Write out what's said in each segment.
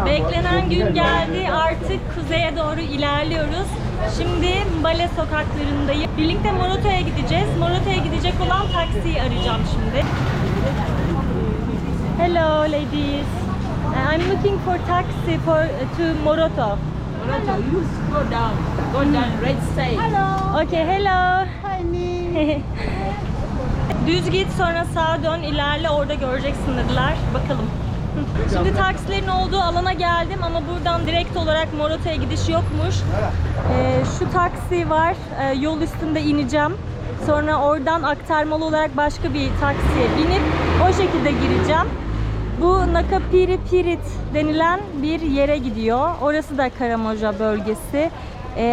Beklenen gün geldi. Artık kuzeye doğru ilerliyoruz. Şimdi Bale sokaklarındayım. Birlikte Morato'ya gideceğiz. Morato'ya gidecek olan taksiyi arayacağım şimdi. Hello ladies. I'm looking for taxi to Moroto. Moroto, you go down. Go down right side. Hello. Okay, hello. Hi. Düz git sonra sağa dön, ilerle, orada göreceksin dediler. Bakalım. Şimdi taksilerin olduğu alana geldim ama buradan direkt olarak Morato'ya gidiş yokmuş. Şu taksi var. Yol üstünde ineceğim. Sonra oradan aktarmalı olarak başka bir taksiye binip o şekilde gireceğim. Bu Nakapiri-Pirit denilen bir yere gidiyor. Orası da Karamoja bölgesi.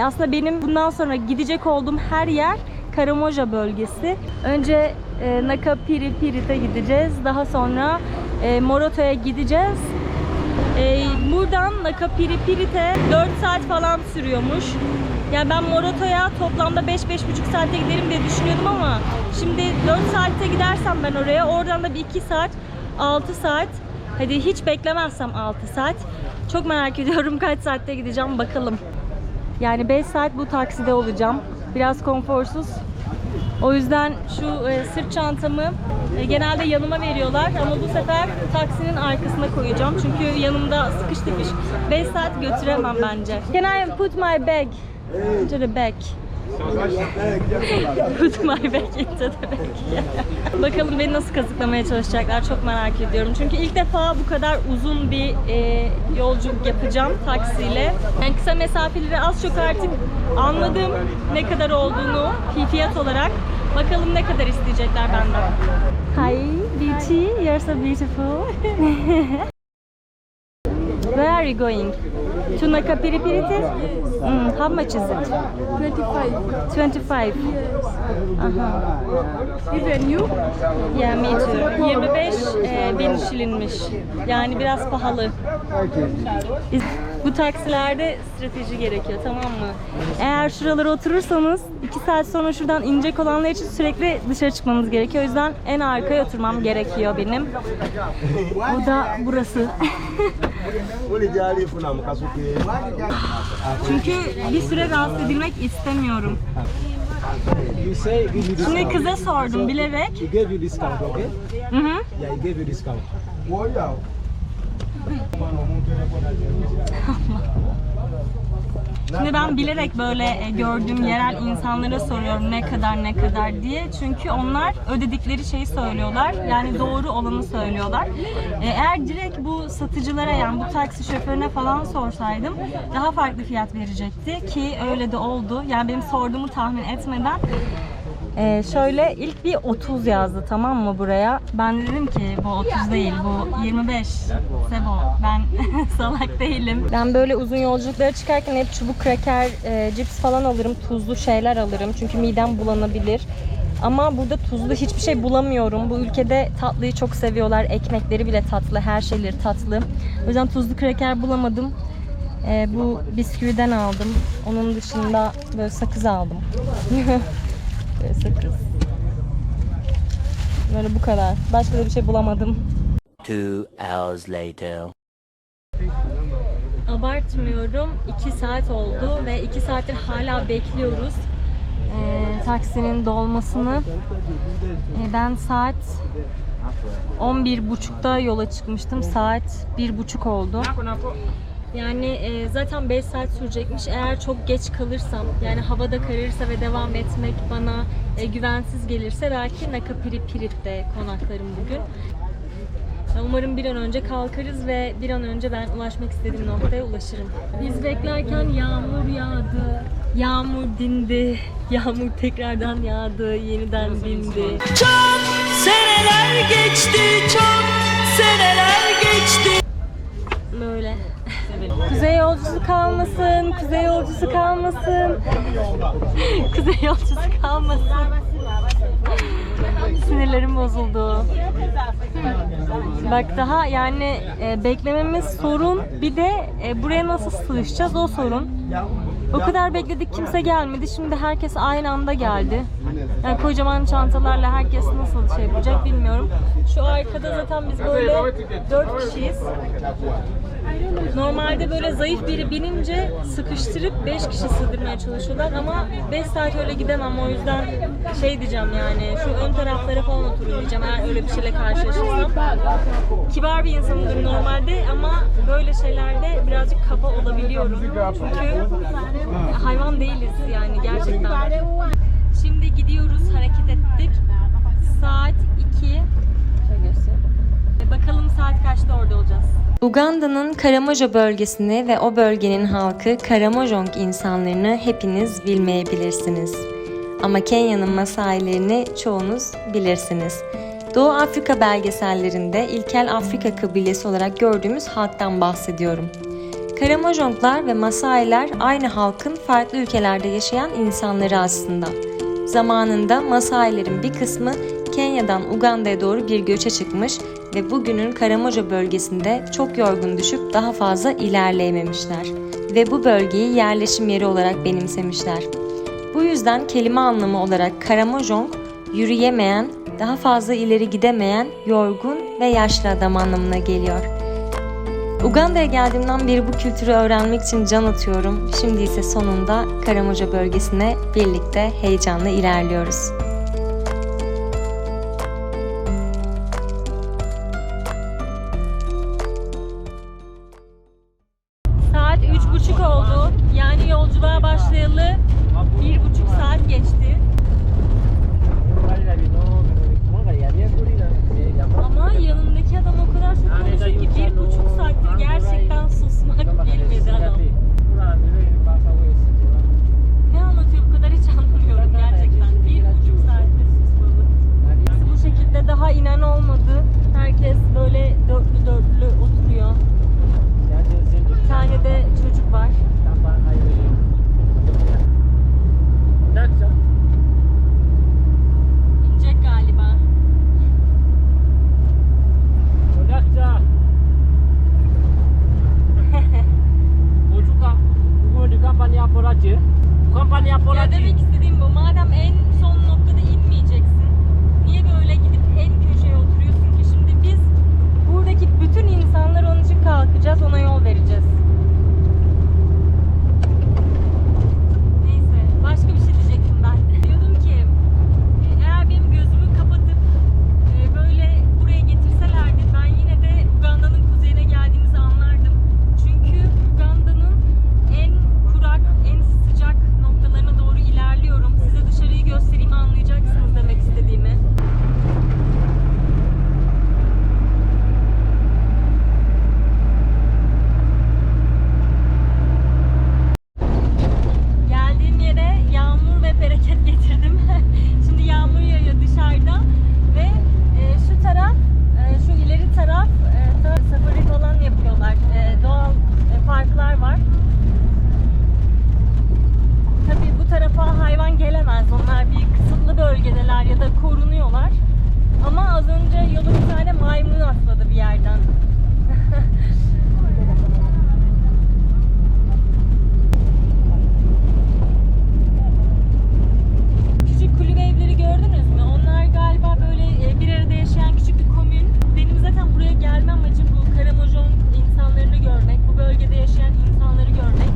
Aslında benim bundan sonra gidecek olduğum her yer Karamoja bölgesi. Önce Nakapiri-Pirit'e gideceğiz. Daha sonra Morato'ya gideceğiz. Buradan Nakapiri-Pirit'e 4 saat falan sürüyormuş. Yani ben Morato'ya toplamda 5-5,5 saatte giderim diye düşünüyordum ama şimdi 4 saatte gidersem ben oraya, oradan da bir 2 saat, 6 saat. Hadi hiç beklemezsem 6 saat. Çok merak ediyorum kaç saatte gideceğim bakalım. Yani 5 saat bu takside olacağım. Biraz konforsuz. O yüzden şu sırt çantamı genelde yanıma veriyorlar ama bu sefer taksinin arkasına koyacağım. Çünkü yanımda sıkış tıkış 5 saat götüremem bence. Can I put my bag into the bag? Put my bag into the bag. Bakalım beni nasıl kazıklamaya çalışacaklar, çok merak ediyorum. Çünkü ilk defa bu kadar uzun bir yolculuk yapacağım taksiyle. Yani kısa mesafeleri az çok artık anladım ne kadar olduğunu fiyat olarak. Bakalım ne kadar isteyecekler benden. Hi, Beauty, you're so beautiful. Where are you going? To Nakapiri-Pirit? How much is it? 25. 25. Yes. Even you? Yeah, me too. 25 bin şilinmiş. Yani biraz pahalı. Bu taksilerde strateji gerekiyor, tamam mı? Eğer şuralara oturursanız 2 saat sonra şuradan inecek olanlar için sürekli dışarı çıkmanız gerekiyor. O yüzden en arkaya oturmam gerekiyor benim. Bu da burası. Çünkü bir süre rahatsız edilmek istemiyorum. Şimdi kıza sordum bilerek. Hı hı. Şimdi ben bilerek böyle gördüğüm yerel insanlara soruyorum ne kadar diye. Çünkü onlar ödedikleri şeyi söylüyorlar. Yani doğru olanı söylüyorlar. Eğer direkt bu satıcılara, yani bu taksi şoförüne falan sorsaydım daha farklı fiyat verecekti ki öyle de oldu. Yani benim sorduğumu tahmin etmeden şöyle ilk bir 30 yazdı, tamam mı, buraya. Ben de dedim ki bu 30 değil, bu 25. Sebo, ben salak değilim. Ben böyle uzun yolculuklara çıkarken hep çubuk kraker, cips falan alırım, tuzlu şeyler alırım. Çünkü midem bulanabilir. Ama burada tuzlu hiçbir şey bulamıyorum. Bu ülkede tatlıyı çok seviyorlar. Ekmekleri bile tatlı, her şeyleri tatlı. O yüzden tuzlu kraker bulamadım. Bu bisküviden aldım. Onun dışında böyle sakız aldım. Sakız. Böyle bu kadar. Başka da bir şey bulamadım. 2 hours later. Abartmıyorum. 2 saat oldu ve 2 saattir hala bekliyoruz taksinin dolmasını. Ben saat 11.30'da yola çıkmıştım. Saat 1.30 oldu. Yani zaten 5 saat sürecekmiş. Eğer çok geç kalırsam, yani havada kararırsa ve devam etmek bana güvensiz gelirse belki Nakapiri-Pirit'te konaklarım bugün. Umarım bir an önce kalkarız ve bir an önce ben ulaşmak istediğim noktaya ulaşırım. Biz beklerken yağmur yağdı. Yağmur dindi. Yağmur tekrardan yağdı. Yeniden dindi. Çok seneler geçti, çok seneler geçti. Böyle. Kuzey yolcusu kalmasın, kuzey yolcusu kalmasın. Kuzey yolcusu kalmasın. Sinirlerim bozuldu. Bak daha yani beklememiz sorun. Bir de buraya nasıl sığışacağız o sorun. O kadar bekledik, kimse gelmedi. Şimdi herkes aynı anda geldi. Yani kocaman çantalarla herkes nasıl şey yapacak bilmiyorum. Şu arkada zaten biz böyle 4 kişiyiz. Normalde böyle zayıf biri binince sıkıştırıp 5 kişi sığdırmaya çalışıyorlar ama 5 saat öyle gidemem, o yüzden şey diyeceğim yani şu ön taraflara falan oturun diyeceğim eğer öyle bir şeyle karşılaşırsam. Kibar bir insanımdır normalde ama böyle şeylerde birazcık kaba olabiliyorum çünkü hayvan değiliz yani gerçekten. Şimdi gidiyoruz, hareket ettik. Saat 2. Bakalım saat kaçta orada olacağız. Uganda'nın Karamoja bölgesini ve o bölgenin halkı Karamojong insanlarını hepiniz bilmeyebilirsiniz. Ama Kenya'nın Masailerini çoğunuz bilirsiniz. Doğu Afrika belgesellerinde ilkel Afrika kabilesi olarak gördüğümüz halktan bahsediyorum. Karamojonglar ve Masailer aynı halkın farklı ülkelerde yaşayan insanları aslında. Zamanında Masailerin bir kısmı Kenya'dan Uganda'ya doğru bir göçe çıkmış ve bugünün Karamoja bölgesinde çok yorgun düşüp daha fazla ilerleyememişler ve bu bölgeyi yerleşim yeri olarak benimsemişler. Bu yüzden kelime anlamı olarak Karamojong, yürüyemeyen, daha fazla ileri gidemeyen, yorgun ve yaşlı adam anlamına geliyor. Uganda'ya geldiğimden beri bu kültürü öğrenmek için can atıyorum. Şimdi ise sonunda Karamoja bölgesine birlikte heyecanla ilerliyoruz. Saat 3:30 oldu. Yani yolculuğa başlayalı 1,5 saat geçti. Ama yanındaki adam o kadar çok konuşuyor ki 1,5 saattir gerçekten susmak bilmedi adam. Ne anlatıyor bu kadar hiç anlamıyorum gerçekten. 1,5 saattir susmadı. Bu şekilde daha inen olmadı. Herkes böyle dörtlü dörtlü oturuyor. Bir tane de çocuk var. İnecek galiba. Ya demek istediğim bu. Madem en son noktada inmeyeceksin, niye böyle gidip en köşeye oturuyorsun ki? Şimdi biz buradaki bütün insanlar onun için kalkacağız, ona yol vereceğiz. Neyse, başka bir şey diyecektim ben. Diyordum ki eğer benim gözümü kapatıp böyle buraya getirselerdi ben yine de Uganda'nın kuzeyine geldiğimizi anlardım. Çünkü Uganda'nın en kurak, en sıcak noktalarına doğru ilerliyorum. Size dışarıyı göstereyim, anlayacaksınız demek istediğimi. Geldiğim yere yağmur ve bereket getirdim. Şimdi yağmur yağıyor dışarıda ve şu taraf, şu ileri taraf safari falan yapıyorlar. Doğal parklar var. Tabii bu tarafa hayvan gelemez. Onlar bir kısıtlı bölgedeler ya da korunuyorlar. Ama az önce yola bir tane maymun atladı bir yerden. Küçük kulübe evleri gördünüz mü? Onlar galiba böyle bir arada yaşayan küçük bir komün. Benim zaten buraya gelme amacım bu Karamojong insanlarını görmek, bu bölgede yaşayan insanları görmek.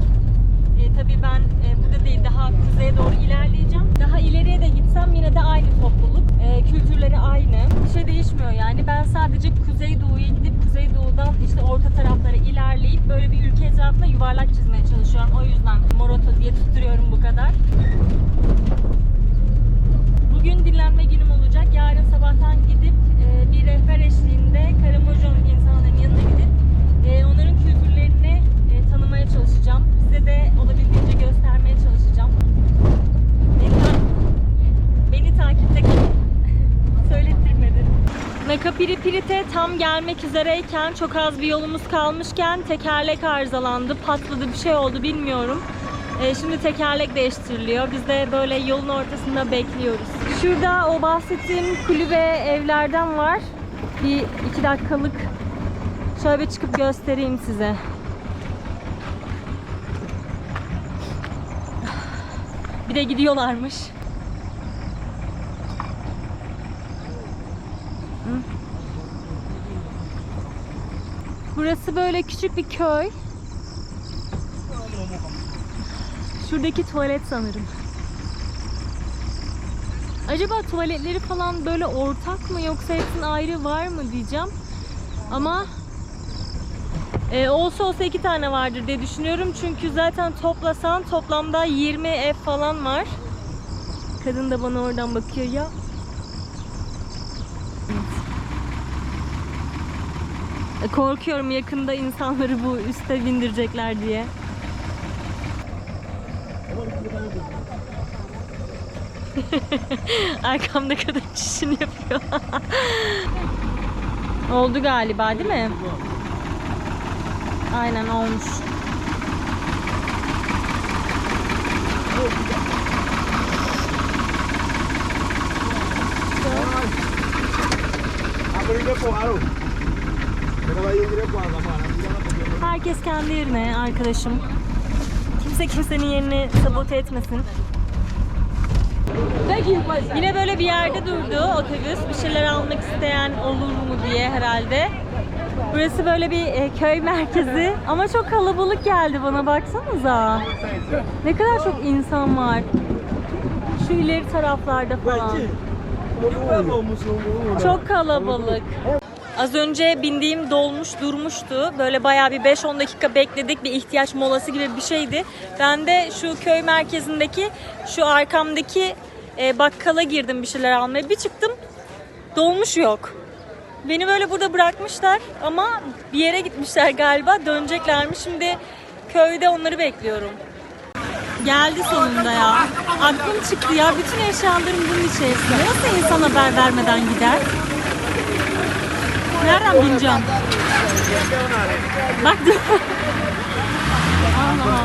Tabii ben burada değil, daha kuzeye doğru ilerleyeceğim. Daha ileriye de gitsem yine de aynı topluluk. Kültürleri aynı. Bir şey değişmiyor yani. Ben sadece Kuzeydoğu'ya gidip Kuzeydoğu'dan işte orta taraflara ilerleyip böyle bir ülke etrafında yuvarlak çizmeye çalışıyorum. O yüzden Moroto diye tutturuyorum bu kadar. Bugün dinlenme günüm olacak. Yarın sabahtan gidip bir rehber eşliğinde Karamojong insanların yanına gidip onların kültürlerini tanımaya çalışacağım. Size de olabildiğince göstermeye çalışacağım. Beni takipte kalın. Söylettirmedi. Nakapiripirite tam gelmek üzereyken, çok az bir yolumuz kalmışken tekerlek arızalandı. Patladı, bir şey oldu bilmiyorum. Şimdi tekerlek değiştiriliyor. Biz de böyle yolun ortasında bekliyoruz. Şurada o bahsettiğim kulübe evlerden var. Bir 2 dakikalık şöyle bir çıkıp göstereyim size. Bir de gidiyorlarmış. Burası böyle küçük bir köy. Şuradaki tuvalet sanırım. Acaba tuvaletleri falan böyle ortak mı yoksa hepsinin ayrı var mı diyeceğim. Ama olsa 2 tane vardır diye düşünüyorum. Çünkü zaten toplasan toplamda 20 ev falan var. Kadın da bana oradan bakıyor ya. Korkuyorum yakında insanları bu üste bindirecekler diye. Arkamda kadın çişini yapıyor. Oldu galiba değil mi? Aynen olmuş. Herkes kendi yerine arkadaşım. Kimse kimsenin yerini sabote etmesin. Yine böyle bir yerde durdu otobüs. Bir şeyler almak isteyen olur mu diye herhalde. Burası böyle bir köy merkezi ama çok kalabalık geldi bana, baksanıza. Ne kadar çok insan var. Şu ileri taraflarda falan. Çok kalabalık. Az önce bindiğim dolmuş durmuştu. Böyle bayağı bir 5-10 dakika bekledik. Bir ihtiyaç molası gibi bir şeydi. Ben de şu köy merkezindeki şu arkamdaki bakkala girdim bir şeyler almaya. Bir çıktım, dolmuş yok. Beni böyle burada bırakmışlar ama bir yere gitmişler galiba. Döneceklermiş. Şimdi köyde onları bekliyorum. Geldi sonunda ya. Aklım çıktı ya. Bütün eşyalarım bunun içerisinde. Nasıl insan haber vermeden gider? Nereden bineceğim? Bak. Allah Allah.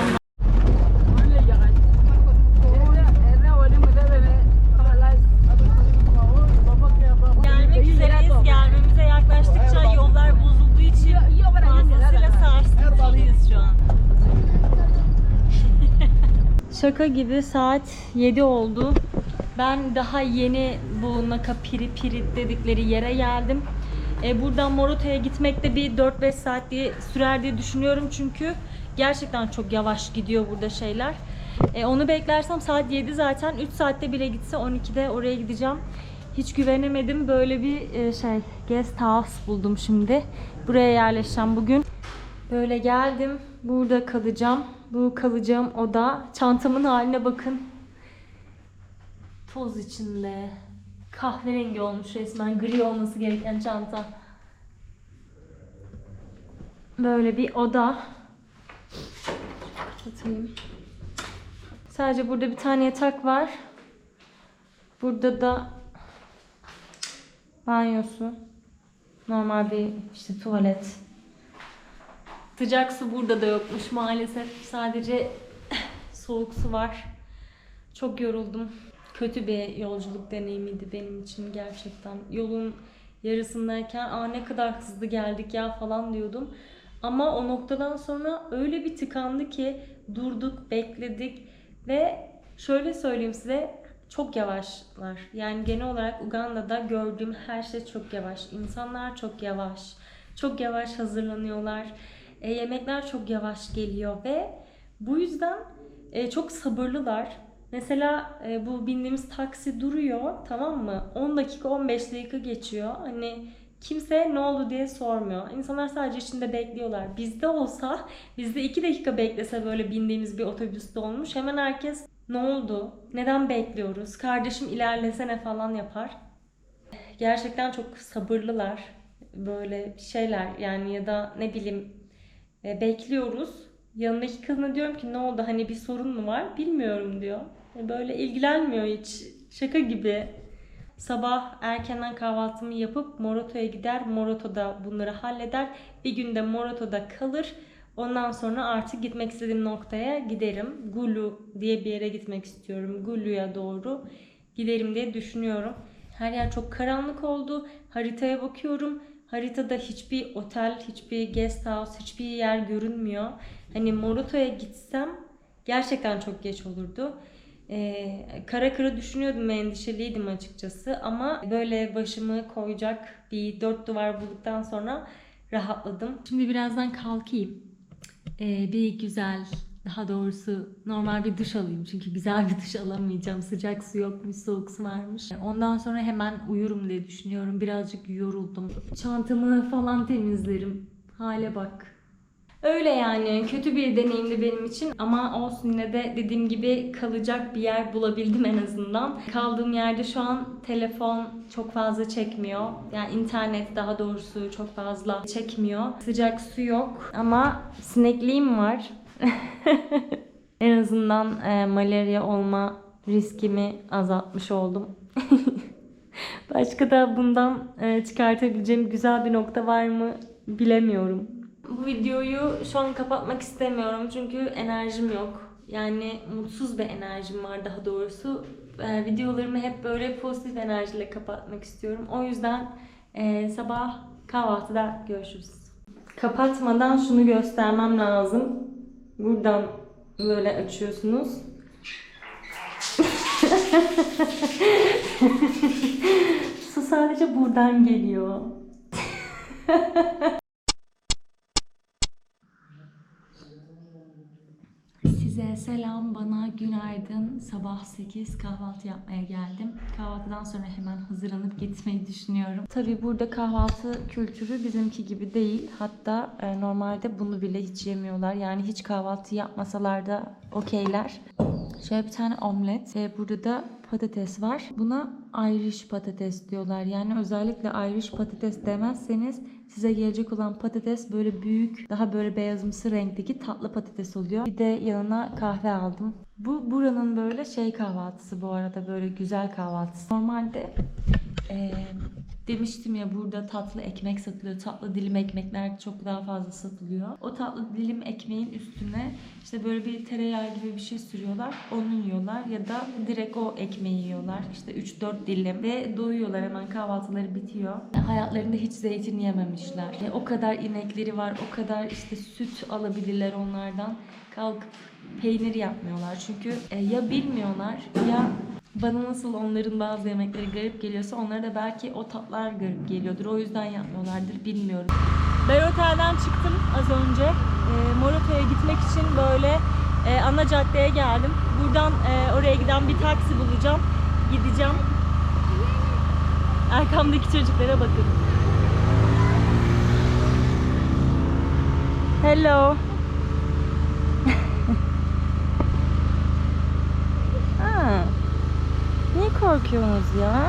Gelmek üzereyiz. Gelmemize yaklaştıkça yollar bozulduğu için fazlasıyla sarsıntılıyız şu an. Şaka gibi saat 7 oldu. Ben daha yeni bu Naka Pirit dedikleri yere geldim. Buradan Moroto'ya gitmek de bir 4-5 saat diye sürer diye düşünüyorum. Çünkü gerçekten çok yavaş gidiyor burada şeyler. Onu beklersem saat 7 zaten. 3 saatte bile gitse 12'de oraya gideceğim. Hiç güvenemedim. Böyle bir guest house buldum şimdi. Buraya yerleşeceğim bugün. Böyle geldim. Burada kalacağım. Bu kalacağım oda. Çantamın haline bakın. Toz içinde. Kahverengi olmuş resmen. Gri olması gereken çanta. Böyle bir oda. Kapatayım. Sadece burada bir tane yatak var. Burada da banyosu. Normal bir işte tuvalet. Sıcak su burada da yokmuş maalesef. Sadece soğuk su var. Çok yoruldum. Kötü bir yolculuk deneyimiydi benim için gerçekten. Yolun yarısındayken ne kadar hızlı geldik ya falan diyordum. Ama o noktadan sonra öyle bir tıkandı ki durduk, bekledik ve şöyle söyleyeyim size, çok yavaşlar. Yani genel olarak Uganda'da gördüğüm her şey çok yavaş. İnsanlar çok yavaş. Çok yavaş hazırlanıyorlar. Yemekler çok yavaş geliyor ve bu yüzden çok sabırlılar. Mesela bu bindiğimiz taksi duruyor, tamam mı? 10 dakika 15 dakika geçiyor. Hani kimse ne oldu diye sormuyor. İnsanlar sadece içinde bekliyorlar. Bizde olsa, bizde 2 dakika beklese böyle bindiğimiz bir otobüste olmuş. Hemen herkes ne oldu? Neden bekliyoruz? Kardeşim ilerlesene falan yapar. Gerçekten çok sabırlılar. Böyle şeyler yani, ya da ne bileyim bekliyoruz. Yanındaki kızına diyorum ki ne oldu, hani bir sorun mu var? Bilmiyorum diyor. Böyle ilgilenmiyor hiç. Şaka gibi. Sabah erkenden kahvaltımı yapıp Moroto'ya gider. Moroto'da bunları halleder. Bir günde Moroto'da kalır. Ondan sonra artık gitmek istediğim noktaya giderim. Gulu diye bir yere gitmek istiyorum. Gulu'ya doğru giderim diye düşünüyorum. Her yer çok karanlık oldu. Haritaya bakıyorum. Haritada hiçbir otel, hiçbir guest house, hiçbir yer görünmüyor. Hani Moroto'ya gitsem gerçekten çok geç olurdu. Kara kara düşünüyordum, endişeliydim açıkçası ama böyle başımı koyacak bir 4 duvar bulduktan sonra rahatladım. Şimdi birazdan kalkayım. Bir güzel, daha doğrusu normal bir duş alayım. Çünkü güzel bir duş alamayacağım. Sıcak su yokmuş, soğuk su varmış. Ondan sonra hemen uyurum diye düşünüyorum. Birazcık yoruldum. Çantamı falan temizlerim. Hale bak. Öyle yani. Kötü bir deneyimdi benim için. Ama olsun, yine de dediğim gibi kalacak bir yer bulabildim en azından. Kaldığım yerde şu an telefon çok fazla çekmiyor. Yani internet daha doğrusu çok fazla çekmiyor. Sıcak su yok. Ama sinekliğim var. En azından malaria olma riskimi azaltmış oldum. Başka da bundan çıkartabileceğim güzel bir nokta var mı bilemiyorum. Bu videoyu şu an kapatmak istemiyorum çünkü enerjim yok. Yani mutsuz bir enerjim var daha doğrusu. Videolarımı hep böyle pozitif enerjiyle kapatmak istiyorum. O yüzden sabah kahvaltıda görüşürüz. Kapatmadan şunu göstermem lazım. Buradan böyle açıyorsunuz. Su sadece buradan geliyor. Size selam, bana günaydın. Sabah 8, kahvaltı yapmaya geldim. Kahvaltıdan sonra hemen hazırlanıp gitmeyi düşünüyorum. Tabii burada kahvaltı kültürü bizimki gibi değil. Hatta normalde bunu bile hiç yemiyorlar. Yani hiç kahvaltı yapmasalar da okeyler. Şöyle bir tane omlet. Burada da patates var. Buna Irish patates diyorlar. Yani özellikle Irish patates demezseniz size gelecek olan patates böyle büyük, daha böyle beyazımsı renkteki tatlı patates oluyor. Bir de yanına kahve aldım. Bu buranın böyle kahvaltısı bu arada, böyle güzel kahvaltısı. Normalde demiştim ya, burada tatlı ekmek satılıyor. Tatlı dilim ekmekler çok daha fazla satılıyor. O tatlı dilim ekmeğin üstüne işte böyle bir tereyağı gibi bir şey sürüyorlar. Onu yiyorlar ya da direkt o ekmeği yiyorlar. İşte 3-4 dilim ve doyuyorlar, hemen kahvaltıları bitiyor. Hayatlarında hiç zeytin yememişler. O kadar inekleri var, o kadar işte süt alabilirler onlardan. Kalkıp peynir yapmıyorlar. Çünkü ya bilmiyorlar ya bana nasıl onların bazı yemekleri garip geliyorsa onlara da belki o tatlar garip geliyordur. O yüzden yapmıyorlardır, bilmiyorum. Ben otelden çıktım az önce. Morato'ya gitmek için böyle ana caddeye geldim. Buradan oraya giden bir taksi bulacağım. Gideceğim. Arkamdaki çocuklara bakın. Hello. Niye korkuyorsunuz ya?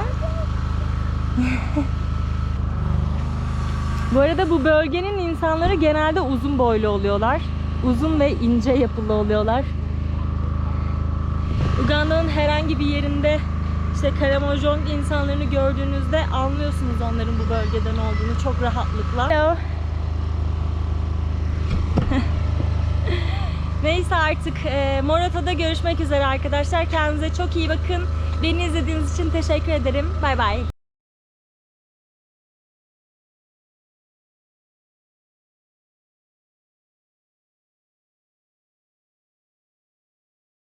Bu arada bu bölgenin insanları genelde uzun boylu oluyorlar. Uzun ve ince yapılı oluyorlar. Uganda'nın herhangi bir yerinde işte Karamojong insanlarını gördüğünüzde anlıyorsunuz onların bu bölgeden olduğunu çok rahatlıkla. Hello. Neyse artık Morato'da görüşmek üzere arkadaşlar. Kendinize çok iyi bakın. Beni izlediğiniz için teşekkür ederim. Bay bay.